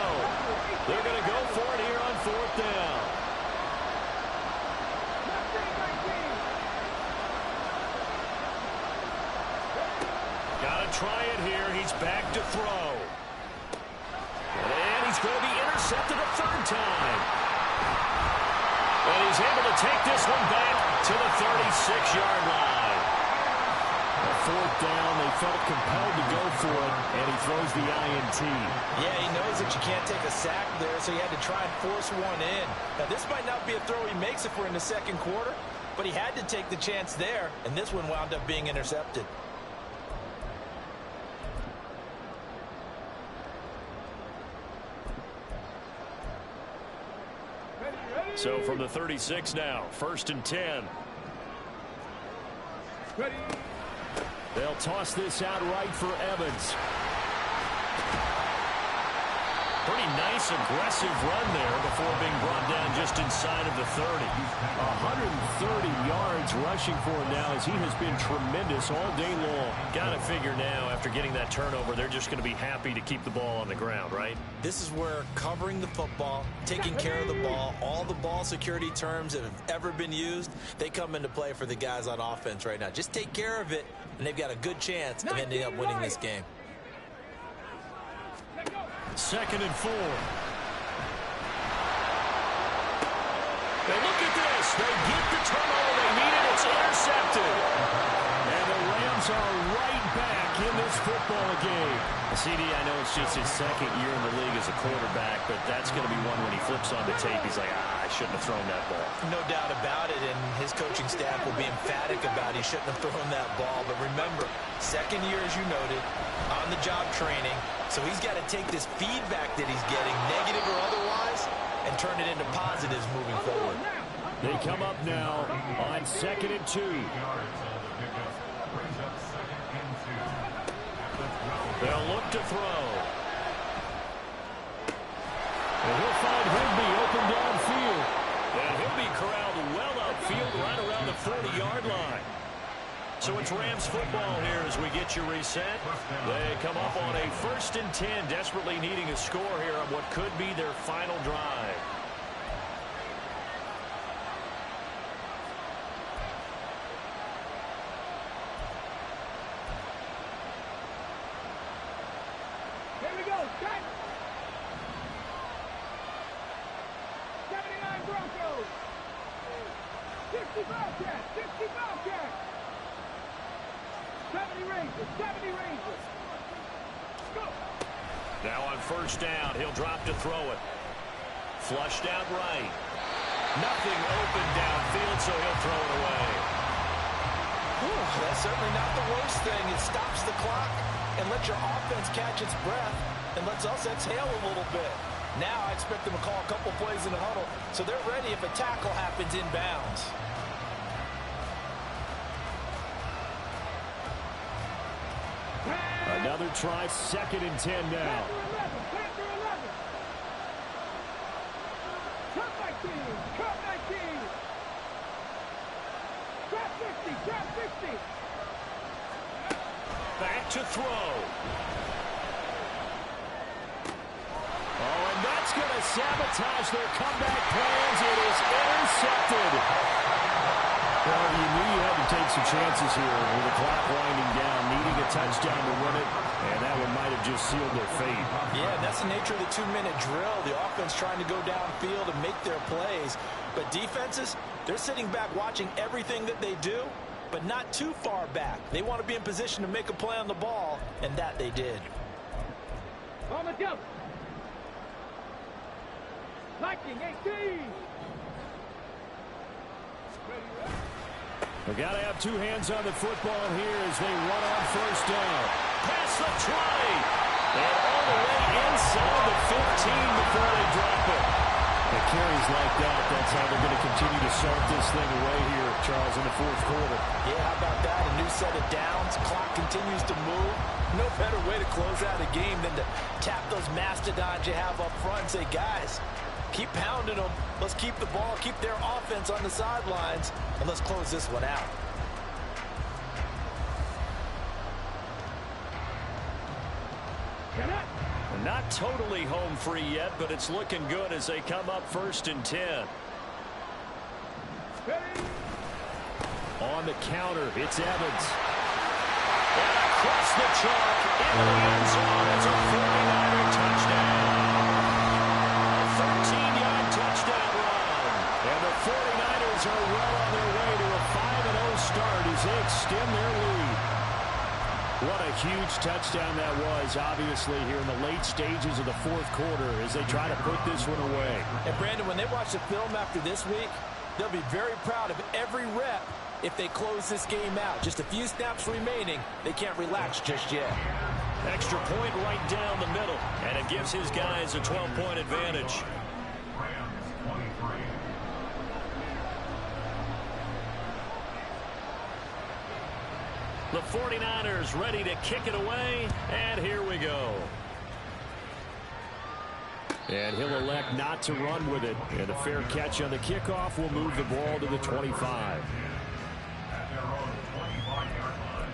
They're going to go for it here on 4th down. Got to try it here. He's back to throw. And he's going to be intercepted a 3rd time. And he's able to take this one back to the 36-yard line. A fourth down, they felt compelled to go for it, and he throws the INT. Yeah, he knows that you can't take a sack there, so he had to try and force one in. Now, this might not be a throw he makes if we're in the second quarter, but he had to take the chance there, and this one wound up being intercepted. So from the 36 now, 1st and 10. Ready. They'll toss this out right for Evans. Pretty nice, aggressive run there before being brought down just inside of the 30. 130 yards rushing for him now as he has been tremendous all day long. Got to figure now, after getting that turnover, they're just going to be happy to keep the ball on the ground, right? This is where covering the football, taking care of the ball, all the ball security terms that have ever been used, they come into play for the guys on offense right now. Just take care of it, and they've got a good chance of ending up winning this game. 2nd and 4. They look at this. They get the turnover they needed. It's intercepted. And the Rams are right back in this football game. CD, I know it's just his 2nd year in the league as a quarterback, but that's going to be one when he flips on the tape, he's like, I shouldn't have thrown that ball. No doubt about it, and his coaching staff will be emphatic about he shouldn't have thrown that ball. But remember, 2nd year, as you noted, on-the-job training, so he's got to take this feedback that he's getting, negative or otherwise, and turn it into positives moving forward. They come up now on 2nd and 2. They'll look to throw. And he'll find Higbee open downfield. And he'll be corralled well upfield right around the 40-yard line. So it's Rams football here as we get you reset. They come up on a 1st and 10, desperately needing a score here on what could be their final drive. Here we go. Set. 79 Broncos. 60 Bobcats. 60 Bobcats. 70 Rangers. 70 Rangers. Go. Now on 1st down, he'll drop to throw it. Flushed out right. Nothing open downfield, so he'll throw it away. That's certainly not the worst thing. It stops the clock and lets your offense catch its breath and lets us exhale a little bit. Now I expect them to call a couple plays in the huddle so they're ready if a tackle happens inbounds. Another try, 2nd and 10 now. Panther 11. Trap 19. Trap 19. Trap 50. Trap 50. Back to throw. Oh, and that's going to sabotage their comeback plans. It is intercepted. Well, you knew you had to take some chances here with the clock winding down, needing a touchdown to win it, and that one might have just sealed their fate. Yeah, that's the nature of the 2-minute drill. The offense trying to go downfield and make their plays. But defenses, they're sitting back watching everything that they do, but not too far back. They want to be in position to make a play on the ball, and that they did. On the jump. Viking 18. They got to have two hands on the football here as they run on 1st down. Pass the 20. And all the way inside the 15 before they drop it. The carries like that, that's how they're going to continue to salt this thing away here, Charles, in the 4th quarter. Yeah, how about that? A new set of downs. Clock continues to move. No better way to close out a game than to tap those mastodons you have up front and say, guys, keep pounding them. Let's keep the ball, keep their offense on the sidelines, and let's close this one out. Not totally home free yet, but it's looking good as they come up 1st and 10. On the counter, it's Evans. And across the chalk, into the end zone. It's a 49er touchdown. A 13-yard touchdown run. And the 49ers are well on their way to a as they extend their lead. What a huge touchdown that was, obviously, here in the late stages of the fourth quarter as they try to put this one away. And, Brandon, when they watch the film after this week, they'll be very proud of every rep if they close this game out. Just a few snaps remaining. They can't relax just yet. Extra point right down the middle, and it gives his guys a 12-point advantage. Rams 23. The 49ers ready to kick it away, and here we go. And he'll elect not to run with it. And a fair catch on the kickoff will move the ball to the 25. At their own 25-yard line.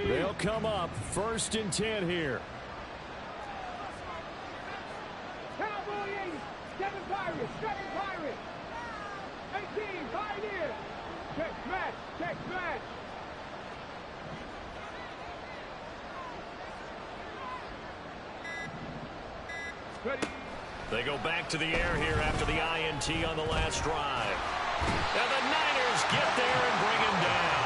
They'll come up 1st and 10 here. Cowboys, 7 Pirates, 7 Pirates. 18, Pioneer. Check smash, check smash. Ready. They go back to the air here after the INT on the last drive. And the Niners get there and bring him down.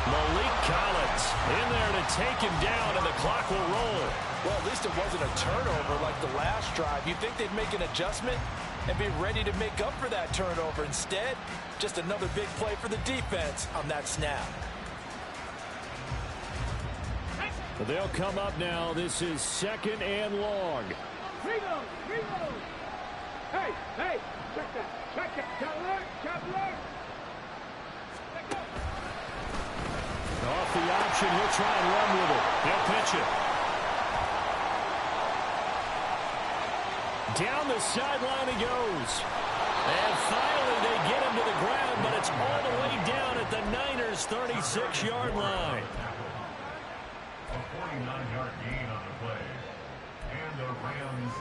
Malik Collins in there to take him down, and the clock will roll. Well, at least it wasn't a turnover like the last drive. You'd think they'd make an adjustment and be ready to make up for that turnover. Instead, just another big play for the defense on that snap. But they'll come up now. This is 2nd and long. Reload, reload. Hey, hey, check that, check that. Cat alert, cat alert. Let go. Off the option, he'll try and run with it. He'll pitch it. Down the sideline he goes. And finally they get him to the ground, but it's all the way down at the Niners' 36-yard line. A 49-yard gain on the play. And the Rams